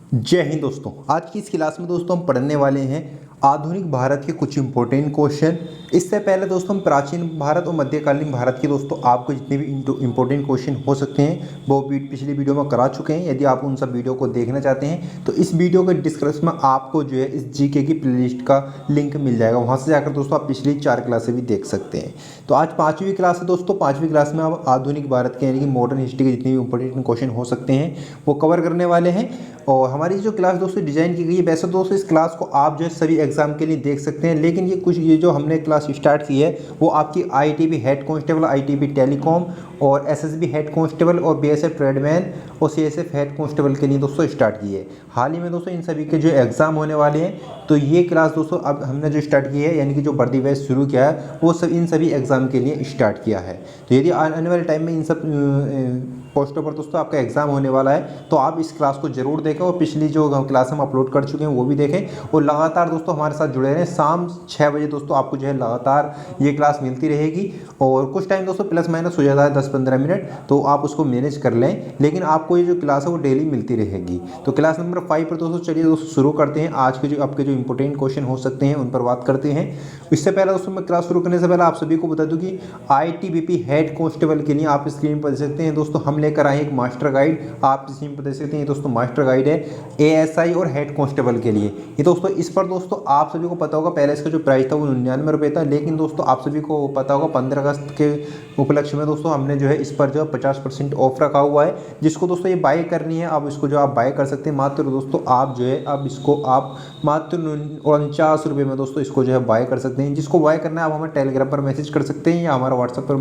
जय हिंद दोस्तों। आज की इस क्लास में दोस्तों हम पढ़ने वाले हैं आधुनिक भारत के कुछ इंपॉर्टेंट क्वेश्चन। इससे पहले दोस्तों हम प्राचीन भारत और मध्यकालीन भारत के दोस्तों आपको जितने भी इंपॉर्टेंट क्वेश्चन हो सकते हैं वो पिछली वीडियो में करा चुके हैं। यदि आप उन सब वीडियो को देखना चाहते हैं तो इस वीडियो के डिस्क्रिप्शन में आपको जो है इस जीके की प्लेलिस्ट का लिंक मिल जाएगा। वहाँ से जाकर दोस्तों आप पिछली 4 क्लासें भी देख सकते हैं। तो आज 5वीं क्लास है दोस्तों। 5वीं क्लास में आप आधुनिक भारत के यानी कि मॉडर्न हिस्ट्री के जितने भी इंपॉर्टेंट क्वेश्चन हो सकते हैं वो कवर करने वाले हैं। और हमारी जो क्लास दोस्तों डिज़ाइन की गई है, वैसे दोस्तों इस क्लास को आप जो है सभी एग्जाम के लिए देख सकते हैं, लेकिन ये जो हमने क्लास स्टार्ट की है वो आपकी ITB head constable, ITB telecom और एसएसबी हेड कांस्टेबल और बीएसएफ ट्रेडमैन और सीएसएफ हेड कांस्टेबल के लिए दोस्तों स्टार्ट की है। हाल ही में दोस्तों इन सभी के जो एग्ज़ाम होने वाले हैं, तो ये क्लास दोस्तों अब हमने जो स्टार्ट की है यानी कि जो वर्दी बैच शुरू किया है वो सब इन सभी एग्ज़ाम के लिए स्टार्ट किया है। तो यदि आने वाले टाइम में इन सब पोस्टों पर दोस्तों आपका एग्ज़ाम होने वाला है तो आप इस क्लास को जरूर देखें और पिछली जो क्लास हम अपलोड कर चुके हैं वो भी देखें और लगातार दोस्तों हमारे साथ जुड़े रहें। शाम 6 बजे दोस्तों आपको जो है लगातार ये क्लास मिलती रहेगी और कुछ टाइम दोस्तों प्लस माइनस हो जाता है 10-15 मिनट, तो आप उसको मैनेज कर लें, लेकिन आपको ये जो क्लास है वो डेली मिलती रहेगी। तो क्लास नंबर 5 पर दोस्तों चलिए दोस्तों शुरू करते हैं। आज के जो आपके जो इंपॉर्टेंट क्वेश्चन हो सकते हैं उन पर बात करते हैं। इससे पहले दोस्तों मैं क्लास शुरू करने से पहले आप सभी को बता दूं कि आईटीबीपी हेड कांस्टेबल के लिए आप स्क्रीन पर देख सकते हैं दोस्तों हम लेकर आए एक मास्टर गाइड। आप स्क्रीन पर देख सकते हैं दोस्तों मास्टर गाइड है एएसआई और हेड कांस्टेबल के लिए। ये दोस्तों इस पर दोस्तों आप सभी को पता होगा पहले इसका जो प्राइस था वो 99 रुपये था, लेकिन दोस्तों आप सभी को पता होगा 15 अगस्त के उपलक्ष्य में दोस्तों हमने जो है इस पर जो 50% ऑफ रखा हुआ है। जिसको दोस्तों ये बाय करनी है अब इसको जो आप बाय कर सकते हैं मात्र दोस्तों आप जो है अब इसको आप मात्र 49 रुपये में दोस्तों इसको जो है बाय कर सकते हैं। जिसको बाय करना है आप हमें टेलीग्राम पर मैसेज कर सकते हैं या हमारा व्हाट्सएप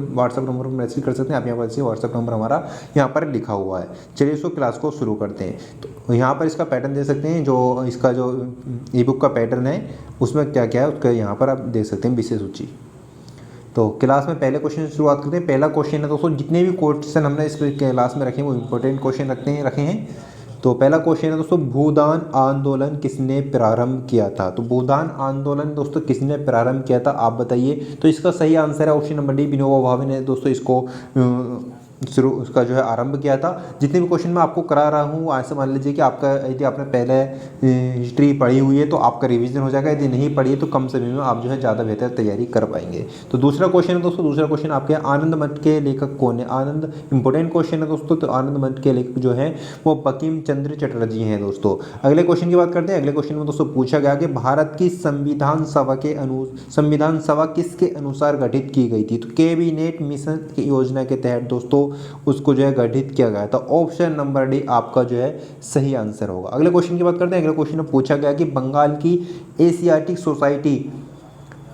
नंबर पर मैसेज कर सकते हैं। आप यहाँ पर व्हाट्सएप नंबर हमारा यहाँ पर लिखा हुआ है। चलिए इसको क्लास को शुरू करते हैं। तो यहाँ पर इसका पैटर्न दे सकते हैं, जो इसका जो ई बुक का पैटर्न है उसमें क्या क्या है उसका यहाँ पर आप देख सकते हैं विषय सूची। तो क्लास में पहले क्वेश्चन से शुरुआत करते हैं। पहला क्वेश्चन है दोस्तों जितने भी क्वेश्चन हमने इस क्लास में रखे हैं वो इंपॉर्टेंट क्वेश्चन रखे हैं। तो पहला क्वेश्चन है दोस्तों भूदान आंदोलन किसने प्रारंभ किया था। तो भूदान आंदोलन दोस्तों किसने प्रारंभ किया था आप बताइए। तो इसका सही आंसर है option number D, Vinoba Bhave ने दोस्तों इसको शुरू उसका जो है आरंभ किया था। जितने भी क्वेश्चन मैं आपको करा रहा हूँ ऐसे मान लीजिए कि आपका यदि आपने पहले हिस्ट्री पढ़ी हुई है तो आपका रिवीजन हो जाएगा, यदि नहीं पढ़ी है तो कम समय में आप जो है ज़्यादा बेहतर तैयारी कर पाएंगे। तो दूसरा क्वेश्चन है दोस्तों, दूसरा क्वेश्चन आपके आनंद मठ के लेखक कौन है। आनंद इंपॉर्टेंट क्वेश्चन है दोस्तों। तो आनंद मठ के लेखक जो है वो बंकिम चंद्र चटर्जी हैं दोस्तों। अगले क्वेश्चन की बात करते हैं। अगले क्वेश्चन में दोस्तों पूछा गया कि भारत की संविधान सभा किसके अनुसार गठित की गई थी। तो कैबिनेट मिशन की योजना के तहत दोस्तों उसको जो है गठित किया गया था। ऑप्शन नंबर डी आपका जो है सही आंसर होगा। अगले क्वेश्चन की बात करते हैं। अगले क्वेश्चन में पूछा गया कि बंगाल की एशियाटिक सोसाइटी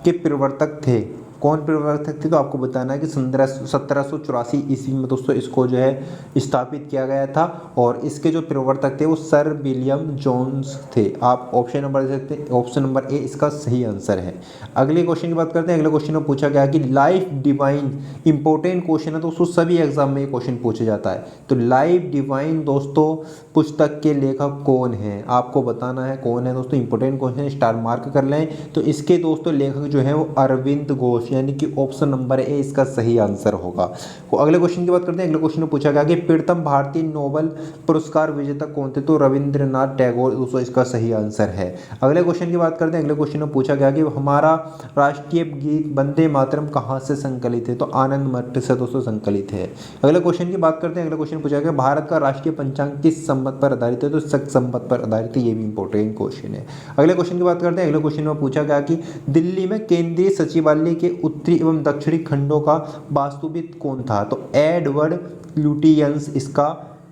के प्रवर्तक थे। कौन प्रवर्तक थे तो आपको बताना है कि 1784 ईस्वी में दोस्तों इसको जो है स्थापित किया गया था और इसके जो प्रवर्तक थे वो सर विलियम जोन्स थे। आप ऑप्शन नंबर दे सकते हैं, ऑप्शन नंबर ए इसका सही आंसर है। अगले क्वेश्चन की बात करते हैं। अगले क्वेश्चन में पूछा गया कि लाइफ डिवाइन इंपॉर्टेंट क्वेश्चन है दोस्तों, सभी एग्जाम में ये क्वेश्चन पूछा जाता है। तो लाइफ डिवाइन दोस्तों पुस्तक के लेखक कौन है आपको बताना है कौन है दोस्तों। इंपॉर्टेंट क्वेश्चन स्टार मार्क कर लें। तो इसके दोस्तों लेखक जो है वो अरविंद घोष यानी कि ऑप्शन नंबर ए इसका सही आंसर होगा। तो अगले क्वेश्चन की बात करते हैं। अगले क्वेश्चन में पूछा गया कि प्रथम भारतीय नोबेल पुरस्कार विजेता कौन थे। तो रविंद्रनाथ टैगोर दोस्तों इसका सही आंसर है। अगले क्वेश्चन की बात करते हैं। अगले क्वेश्चन में पूछा गया कि हमारा राष्ट्रीय गीत वंदे मातरम कहाँ से संकलित है। तो आनंद मठ से दोस्तों संकलित है। अगले क्वेश्चन की बात करते हैं। अगले क्वेश्चन पूछा गया भारत का राष्ट्रीय पंचांग किस संवत पर आधारित है। तो शक संवत पर आधारित है। ये भी इंपॉर्टेंट क्वेश्चन है। अगले क्वेश्चन की बात करते हैं। अगले क्वेश्चन में पूछा गया कि दिल्ली में केंद्रीय सचिवालय के उत्तरी एवं दक्षिणी खंडों का वास्तुविद कौन था। तो एडवर्ड लुटियंस इसका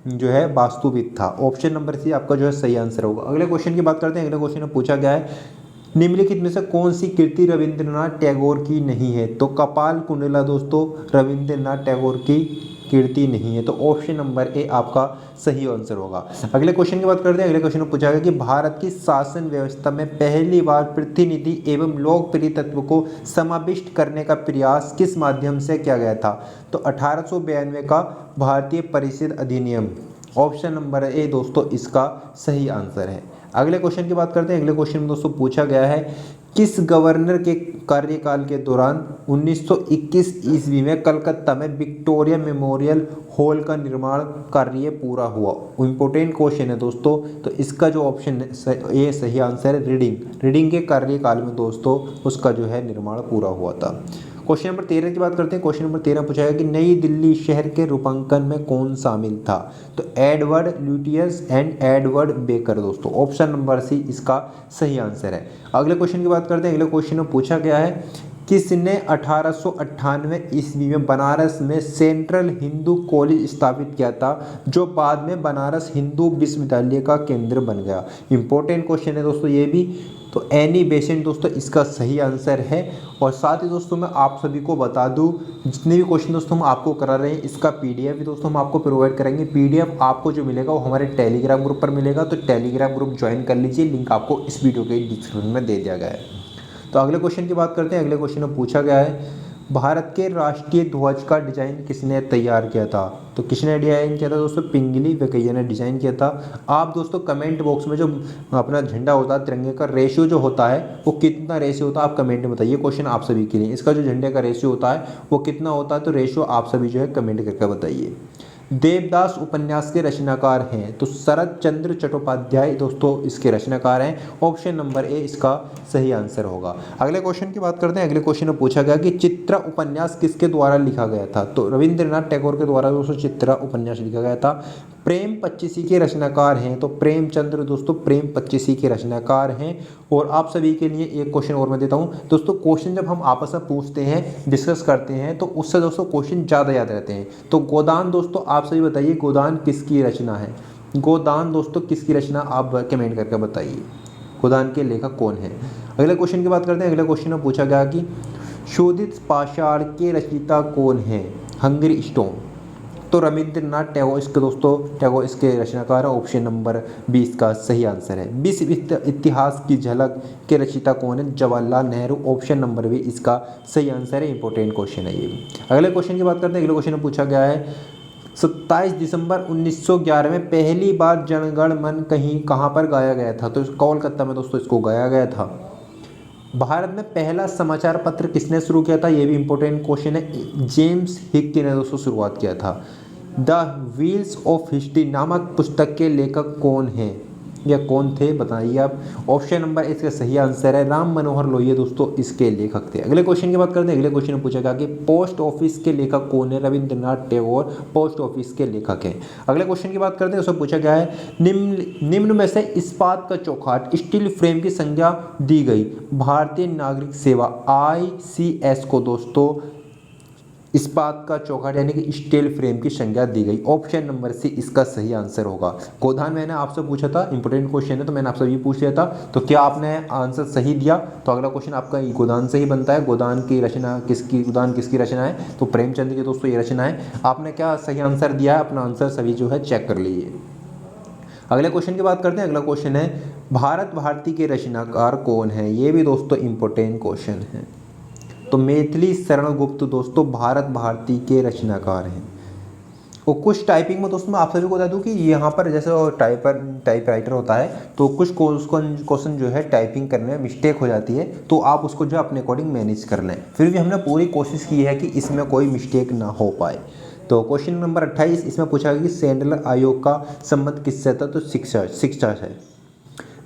जो है वास्तुविद था। ऑप्शन नंबर सी आपका जो है सही आंसर होगा। अगले क्वेश्चन की बात करते हैं। अगले क्वेश्चन में पूछा गया है निम्नलिखित में से कौन सी कृति रविंद्रनाथ टैगोर की नहीं है। तो कपाल कुंडला दोस्तों रविंद्रनाथ टैगोर की कीर्ति नहीं है। तो ऑप्शन नंबर ए आपका सही आंसर होगा। अगले क्वेश्चन की बात करते हैं। अगले क्वेश्चन में पूछा गया कि भारत की शासन व्यवस्था में पहली बार प्रतिनिधि एवं लोकप्रिय तत्व को समाविष्ट करने का प्रयास किस माध्यम से किया गया था। तो 1892 का भारतीय परिषद अधिनियम। ऑप्शन नंबर ए दोस्तों इसका सही आंसर है। अगले क्वेश्चन की बात करते हैं। अगले क्वेश्चन में दोस्तों पूछा गया है किस गवर्नर के कार्यकाल के दौरान 1921 ईस्वी में कलकत्ता में विक्टोरिया मेमोरियल हॉल का निर्माण कार्य पूरा हुआ? इंपॉर्टेंट क्वेश्चन है दोस्तों। तो इसका जो ऑप्शन है ये सही आंसर है रीडिंग के कार्यकाल में दोस्तों उसका जो है निर्माण पूरा हुआ था। क्वेश्चन नंबर 13 की बात करते हैं। क्वेश्चन नंबर 13 पूछा गया कि नई दिल्ली शहर के रूपांकन में कौन शामिल था? तो Edward Lutyens and Edward baker दोस्तों। ऑप्शन नंबर सी इसका सही आंसर है। अगले क्वेश्चन की बात करते हैं। अगले क्वेश्चन में पूछा गया है किसने 1898 ईस्वी में बनारस में सेंट्रल हिंदू कॉलेज स्थापित किया था जो बाद में बनारस हिंदू विश्वविद्यालय का केंद्र बन गया? इंपॉर्टेंट क्वेश्चन है दोस्तों ये भी। तो एनी बेसेंट दोस्तों इसका सही आंसर है। और साथ ही दोस्तों मैं आप सभी को बता दूं जितने भी क्वेश्चन दोस्तों हम आपको करा रहे हैं इसका पीडीएफ भी दोस्तों हम आपको प्रोवाइड करेंगे। पीडीएफ आपको जो मिलेगा वो हमारे टेलीग्राम ग्रुप पर मिलेगा, तो टेलीग्राम ग्रुप ज्वाइन कर लीजिए, लिंक आपको इस वीडियो के डिस्क्रिप्शन में दे दिया गया है। तो अगले क्वेश्चन की बात करते हैं। अगले क्वेश्चन में पूछा गया है भारत के राष्ट्रीय ध्वज का डिजाइन किसने तैयार किया था? तो किसने डिजाइन किया था दोस्तों? पिंगली वेंकैया ने डिजाइन किया था। आप दोस्तों कमेंट बॉक्स में जो अपना झंडा होता है तिरंगे का रेशियो जो होता है वो कितना रेशियो होता है आप कमेंट में बताइए। क्वेश्चन आप सभी के लिए इसका जो झंडे का रेशियो होता है वो कितना होता है? तो रेशियो आप सभी जो है कमेंट करके बताइए। देवदास उपन्यास के रचनाकार हैं तो शरद चंद्र चट्टोपाध्याय दोस्तों इसके रचनाकार हैं। ऑप्शन नंबर ए इसका सही आंसर होगा। अगले क्वेश्चन की बात करते हैं। अगले क्वेश्चन में पूछा गया कि चित्रा उपन्यास किसके द्वारा लिखा गया था? तो रविंद्रनाथ टैगोर के द्वारा दोस्तों चित्रा उपन्यास लिखा गया था। प्रेम पच्चीसी के रचनाकार हैं तो प्रेमचंद्र दोस्तों प्रेम पच्चीसी के रचनाकार हैं। और आप सभी के लिए एक क्वेश्चन और मैं देता हूं दोस्तों। क्वेश्चन जब हम आपस में पूछते हैं डिस्कस करते हैं तो उससे दोस्तों क्वेश्चन ज़्यादा याद रहते हैं। तो गोदान दोस्तों आप सभी बताइए गोदान किसकी रचना है? गोदान दोस्तों किसकी रचना आप कमेंट करके बताइए। गोदान के लेखक कौन है? अगले क्वेश्चन की बात करते हैं। अगले क्वेश्चन में पूछा गया कि शोधित पाषाण के रचयिता कौन है? Hungary stone. तो रविंद्रनाथ टैगोर इसके दोस्तों टैगोर इसके रचनाकार है। ऑप्शन नंबर 20 का सही आंसर है। विश्व इतिहास की झलक के रचयिता कौन है? जवाहरलाल नेहरू। ऑप्शन नंबर भी इसका सही आंसर है। इंपॉर्टेंट क्वेश्चन है ये भी। अगले क्वेश्चन की बात करते हैं। अगले क्वेश्चन में पूछा गया है 27 दिसंबर 1911 में पहली बार जनगण मन कहाँ पर गाया गया था? तो कोलकाता में दोस्तों इसको गाया गया था। भारत में पहला समाचार पत्र किसने शुरू किया था? ये भी इंपॉर्टेंट क्वेश्चन है। जेम्स हिक्की ने दोस्तों शुरुआत किया था। द व्हील्स ऑफ हिस्ट्री नामक पुस्तक के लेखक कौन हैं या कौन थे बताइए आप। ऑप्शन नंबर इसका सही आंसर है राम मनोहर लोहिया दोस्तों इसके लेखक थे। अगले क्वेश्चन की बात करते हैं। अगले क्वेश्चन में पूछा गया कि पोस्ट ऑफिस के लेखक कौन है? रविंद्रनाथ टैगोर पोस्ट ऑफिस के लेखक हैं। अगले क्वेश्चन की बात करते हैं। उसमें पूछा गया है निम्न में से इस्पात का चौखाट स्टील फ्रेम की संज्ञा दी गई भारतीय नागरिक सेवा ICS को दोस्तों इस्पात का चौखाट यानी कि स्टील फ्रेम की संज्ञा दी गई। ऑप्शन नंबर सी इसका सही आंसर होगा। गोदान मैंने आपसे पूछा था, इंपॉर्टेंट क्वेश्चन है तो मैंने आपसे ये पूछ लिया था। तो क्या आपने आंसर सही दिया? तो अगला क्वेश्चन आपका गोदान से ही बनता है। गोदान की रचना है? तो प्रेमचंद की दोस्तों ये रचना है। आपने क्या सही आंसर दिया है? अपना आंसर सभी जो है चेक कर लीजिए। अगले क्वेश्चन की बात करते हैं। अगला क्वेश्चन है भारत भारती के रचनाकार कौन है? ये भी दोस्तों इंपॉर्टेंट क्वेश्चन है। तो मैथिली शरण गुप्त दोस्तों भारत भारती के रचनाकार हैं। और कुछ टाइपिंग में दोस्तों मैं आप सभी को बता दूं कि यहाँ पर जैसे टाइपराइटर होता है तो कुछ क्वेश्चन जो है टाइपिंग करने में मिस्टेक हो जाती है, तो आप उसको जो अपने अकॉर्डिंग मैनेज कर लें। फिर भी हमने पूरी कोशिश की है कि इसमें कोई मिस्टेक ना हो पाए। तो क्वेश्चन नंबर 28 इसमें पूछा गया कि सैंडलर आयोग का संबंध किससे था? तो शिक्षा है।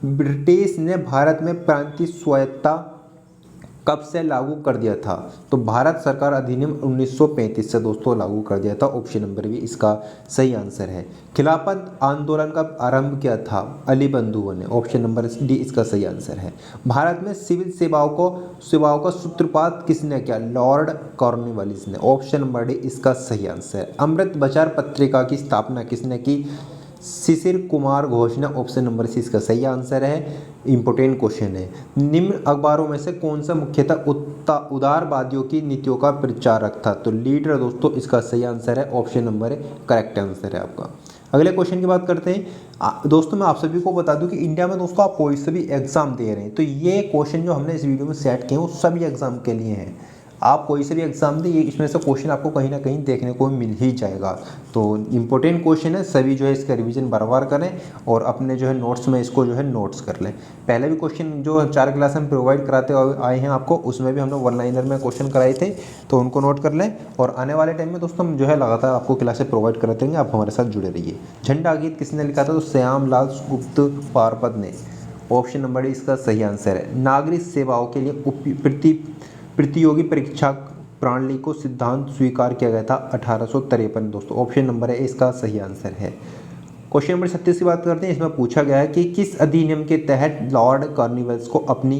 ब्रिटिश ने भारत में प्रांतीय स्वायत्तता कब से लागू कर दिया था? तो भारत सरकार अधिनियम 1935 से दोस्तों लागू कर दिया था। ऑप्शन नंबर भी इसका सही आंसर है। खिलाफत आंदोलन का आरंभ किया था? अली बंधुओं ने। ऑप्शन नंबर डी इसका सही आंसर है। भारत में सिविल सेवाओं का सूत्रपात किसने किया? लॉर्ड कॉर्नवालिस ने। ऑप्शन नंबर डी इसका सही आंसर है। अमृत बचार पत्रिका की स्थापना किसने की? शिशिर कुमार घोष ने। ऑप्शन नंबर सी इसका सही आंसर है। इंपॉर्टेंट क्वेश्चन है। निम्न अखबारों में से कौन सा मुख्यतः उदारवादियों की नीतियों का प्रचारक था? तो लीडर दोस्तों इसका सही आंसर है। ऑप्शन नंबर करेक्ट आंसर है आपका। अगले क्वेश्चन की बात करते हैं। दोस्तों मैं आप सभी को बता दूं कि इंडिया में दोस्तों आप कोई से भी एग्जाम दे रहे हैं तो ये क्वेश्चन जो हमने इस वीडियो में सेट किए हैं वो सभी एग्जाम के लिए हैं। आप कोई से भी एग्जाम दें, ये इसमें से क्वेश्चन आपको कहीं ना कहीं देखने को मिल ही जाएगा। तो इम्पोर्टेंट क्वेश्चन है, सभी जो है इसका रिवीजन बार करें और अपने जो है नोट्स में इसको जो है नोट्स कर लें। पहले भी क्वेश्चन जो 4 क्लास में प्रोवाइड कराते आए हैं आपको, उसमें भी हम लोग वन लाइनर में क्वेश्चन कराए थे, तो उनको नोट कर लें। और आने वाले टाइम में दोस्तों हम जो है लगातार आपको क्लासेस प्रोवाइड कराते रहेंगे, आप हमारे साथ जुड़े रहिए। झंडा गीत किसने लिखा था? तो श्याम लाल गुप्त पारपद ने। ऑप्शन नंबर डी इसका सही आंसर है। नागरिक सेवाओं के लिए प्रतियोगी परीक्षा प्रणाली को सिद्धांत स्वीकार किया गया था 1853 दोस्तों। ऑप्शन नंबर है इसका सही आंसर है। क्वेश्चन नंबर 36 की बात करते हैं। इसमें पूछा गया है कि किस अधिनियम के तहत लॉर्ड कॉर्नवालिस को अपनी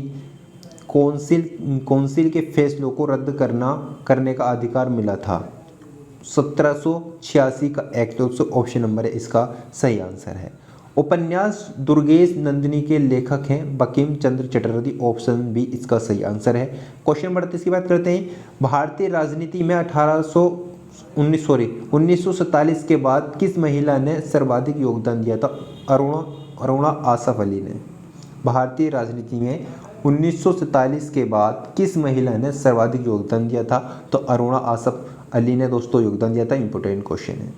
काउंसिल के फैसलों को रद्द करने का अधिकार मिला था? 1786 का एक्ट। ऑप्शन नंबर है इसका सही आंसर है। उपन्यास दुर्गेश नंदिनी के लेखक हैं बंकिम चंद्र चटर्जी। ऑप्शन बी इसका सही आंसर है। क्वेश्चन नंबर 38 की बात करते हैं। भारतीय राजनीति में 1947 के बाद किस महिला ने सर्वाधिक योगदान दिया था? अरुणा आसफ अली ने। भारतीय राजनीति में 1947 के बाद किस महिला ने सर्वाधिक योगदान दिया था? तो अरुणा आसफ अली ने दोस्तों योगदान दिया था। इंपॉर्टेंट क्वेश्चन है।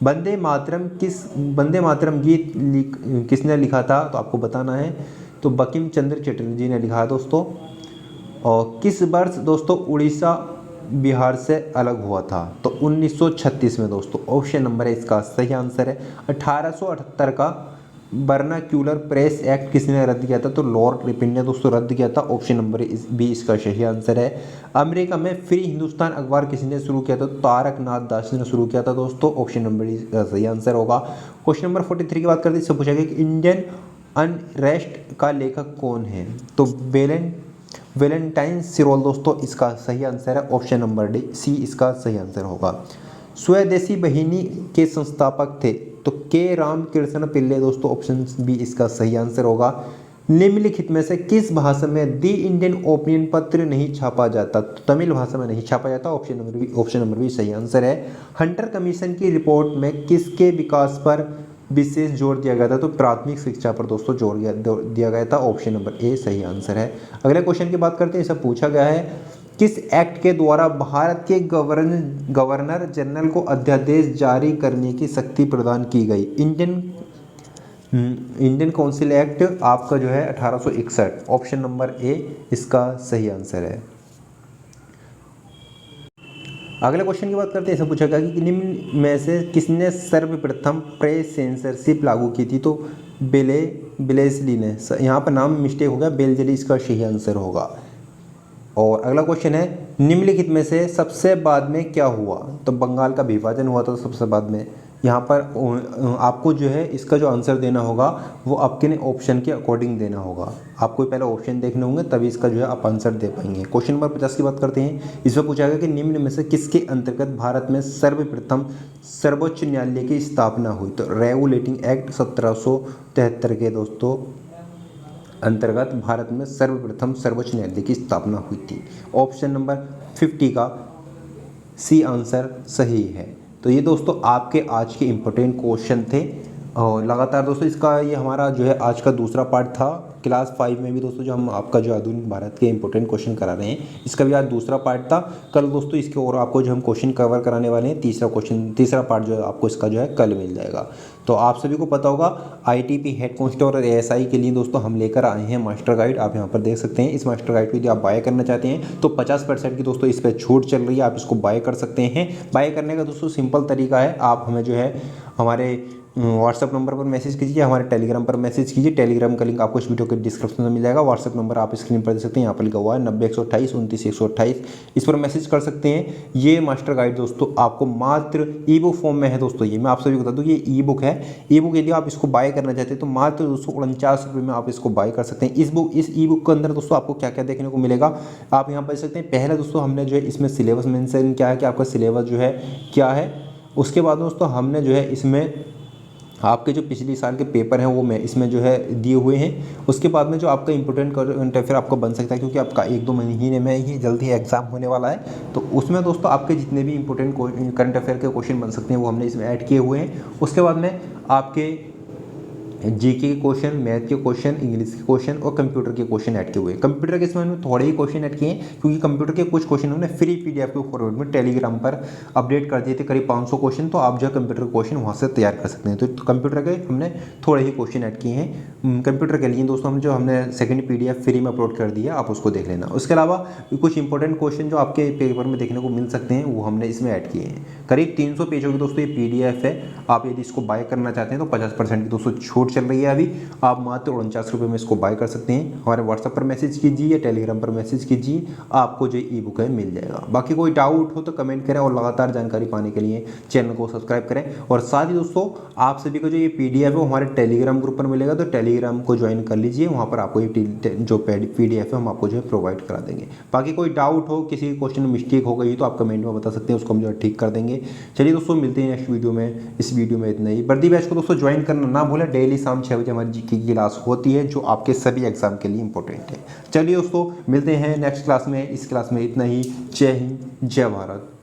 वंदे मातरम गीत किसने लिखा था? तो आपको बताना है। तो बंकिम चंद्र चटर्जी ने लिखा है दोस्तों। और किस वर्ष दोस्तों उड़ीसा बिहार से अलग हुआ था? तो 1936 में दोस्तों। ऑप्शन नंबर है इसका सही आंसर है। 1878 का वर्नाक्यूलर प्रेस एक्ट किसने रद्द किया था? तो लॉर्ड रिपन ने दोस्तों रद्द किया था। ऑप्शन नंबर बी इसका सही आंसर है। अमेरिका में फ्री हिंदुस्तान अखबार किसने शुरू किया था? तो तारक नाथ दास ने शुरू किया था दोस्तों। ऑप्शन नंबर इसका सही आंसर होगा। क्वेश्चन नंबर 43 की बात करते हैं। इससे पूछा गया कि इंडियन अनरेस्ट का लेखक कौन है? तो वेलेंटाइन सिरोल दोस्तों इसका सही आंसर है। ऑप्शन नंबर डी सी इसका सही आंसर होगा। स्वदेशी वाहिनी के संस्थापक थे? तो के रामकृष्ण पिल्ले दोस्तों। ऑप्शन बी इसका सही आंसर होगा। निम्नलिखित में से किस भाषा में दी इंडियन ओपिनियन पत्र नहीं छापा जाता? तो तमिल भाषा में नहीं छापा जाता। ऑप्शन नंबर बी सही आंसर है। हंटर कमीशन की रिपोर्ट में किसके विकास पर विशेष जोर दिया गया था? तो प्राथमिक शिक्षा पर दोस्तों जोर दिया गया था। ऑप्शन नंबर ए सही आंसर है। अगले क्वेश्चन की बात करते हैं। इसे पूछा गया है किस एक्ट के द्वारा भारत के गवर्नर जनरल को अध्यादेश जारी करने की शक्ति प्रदान की गई? इंडियन काउंसिल एक्ट आपका जो है 1861। ऑप्शन नंबर ए इसका सही आंसर है। अगले क्वेश्चन की बात करते हैं। ऐसा पूछा गया कि निम्न में से किसने सर्वप्रथम प्रेस सेंसरशिप लागू की थी? तो बेलेस्ली ने। यहाँ पर नाम मिस्टेक हो गया, बेलजली इसका सही आंसर होगा। और अगला क्वेश्चन है निम्नलिखित में से सबसे बाद में क्या हुआ? तो बंगाल का विभाजन हुआ था सबसे बाद में। यहाँ पर आपको जो है इसका जो आंसर देना होगा वो आपके ने ऑप्शन के अकॉर्डिंग देना होगा। आपको पहले ऑप्शन देखने होंगे तभी इसका जो है आप आंसर दे पाएंगे। क्वेश्चन नंबर 50 की बात करते हैं। इसमें पूछा गया कि निम्न में से किसके अंतर्गत भारत में सर्वप्रथम सर्वोच्च न्यायालय की स्थापना हुई? तो रेगुलेटिंग एक्ट 1773 के दोस्तों अंतर्गत भारत में सर्वप्रथम सर्वोच्च न्यायालय की स्थापना हुई थी। ऑप्शन नंबर 50 का सी आंसर सही है। तो ये दोस्तों आपके आज के इम्पोर्टेंट क्वेश्चन थे। और लगातार दोस्तों इसका ये हमारा जो है आज का दूसरा पार्ट था। क्लास 5 में भी दोस्तों जो हम आपका जो आधुनिक भारत के इंपॉर्टेंट क्वेश्चन करा रहे हैं, इसका भी आज दूसरा पार्ट था। कल दोस्तों इसके और आपको जो हम क्वेश्चन कवर कराने वाले हैं, तीसरा पार्ट जो है आपको इसका जो है कल मिल जाएगा। तो आप सभी को पता होगा ITP हेड कांस्टेबल और ASI के लिए दोस्तों हम लेकर आए हैं मास्टर गाइड। आप यहाँ पर देख सकते हैं। इस मास्टर गाइड को यदि आप बाय करना चाहते हैं तो 50% की दोस्तों इस पर छूट चल रही है, आप इसको बाय कर सकते हैं। बाय करने का दोस्तों सिंपल तरीका है, आप हमें जो है हमारे व्हाट्सअप नंबर पर मैसेज कीजिए, हमारे टेलीग्राम पर मैसेज कीजिए। टेलीग्राम का लिंक आपको इस वीडियो के डिस्क्रिप्शन में मिल जाएगा। व्हाट्सअप नंबर आप स्क्रीन पर देख सकते हैं, यहाँ पर लिखा हुआ है 90 128 29 128। इस पर मैसेज कर सकते हैं। ये मास्टर गाइड दोस्तों आपको मात्र ई बुक फॉर्म में है दोस्तों। ये मैं आप सभी को बता दूँ, ये ई बुक है। ई बुक यदि आप इसको बाय करना चाहते हैं तो मात्र 249 रुपये में आप इसको बाय कर सकते हैं। इस ई बुक के अंदर दोस्तों आपको क्या क्या देखने को मिलेगा आप यहाँ पर देख सकते हैं। पहले दोस्तों हमने जो है इसमें सिलेबस मेंशन किया है कि आपका सिलेबस जो है क्या है। उसके बाद दोस्तों हमने जो है इसमें आपके जो पिछले साल के पेपर हैं वो मैं इसमें जो है दिए हुए हैं। उसके बाद में जो आपका इंपॉर्टेंट करंट अफेयर आपको बन सकता है, क्योंकि आपका 1-2 महीने में ही जल्द ही एग्जाम होने वाला है। तो उसमें दोस्तों आपके जितने भी इंपॉर्टेंट करंट अफेयर के क्वेश्चन बन सकते हैं वो हमने इसमें ऐड किए हुए हैं। उसके बाद में आपके जीके के क्वेश्चन, मैथ के क्वेश्चन, इंग्लिश के क्वेश्चन और कंप्यूटर के क्वेश्चन ऐड किए हुए हैं। कंप्यूटर के इसमें हमने थोड़े ही क्वेश्चन ऐड किए हैं क्योंकि कंप्यूटर के कुछ क्वेश्चन हमने फ्री पीडीएफ के फॉर्मेट में टेलीग्राम पर अपडेट कर दिए थे, करीब 500 क्वेश्चन। तो आप जो कंप्यूटर क्वेश्चन वहाँ से तैयार कर सकते हैं। तो कंप्यूटर के हमने थोड़े ही क्वेश्चन ऐड किए हैं कंप्यूटर के लिए दोस्तों। हम जो हमने सेकंड पीडीएफ फ्री में अपलोड कर दिया, आप उसको देख लेना। उसके अलावा कुछ इंपॉर्टेंट क्वेश्चन जो आपके पेपर में देखने को मिल सकते हैं वो हमने इसमें ऐड किए हैं। करीब 300 पेजों की दोस्तों ये पीडीएफ है। आप यदि इसको बाय करना चाहते हैं तो 50% की दोस्तों छूट चल रही है अभी। आप मात्र 49 रुपये में इसको बाय कर सकते हैं। हमारे व्हाट्सएप पर मैसेज कीजिए या टेलीग्राम पर मैसेज कीजिए, आपको जो ई बुक है मिल जाएगा। बाकी कोई डाउट हो तो कमेंट करें और लगातार जानकारी पाने के लिए चैनल को सब्सक्राइब करें। और साथ ही दोस्तों आप सभी को जो ये पीडीएफ है वो हमारे टेलीग्राम ग्रुप पर मिलेगा, तो टेलीग्राम को ज्वाइन कर लीजिए। वहाँ पर आपको ये जो पीडीएफ है हम आपको जो है प्रोवाइड करा देंगे। बाकी कोई डाउट हो, किसी क्वेश्चन में मिस्टेक हो गई तो आप कमेंट में बता सकते हैं, उसको हम जो है ठीक कर देंगे। चलिए दोस्तों मिलते हैं नेक्स्ट वीडियो में। इस वीडियो में इतना ही। वर्दी बैच को दोस्तों ज्वाइन करना ना भूलें। डेली शाम 6 बजे हमारी जीके की क्लास होती है जो आपके सभी एग्जाम के लिए इंपॉर्टेंट है। चलिए दोस्तों मिलते हैं नेक्स्ट क्लास में। इस क्लास में इतना ही। जय हिंद, जय भारत।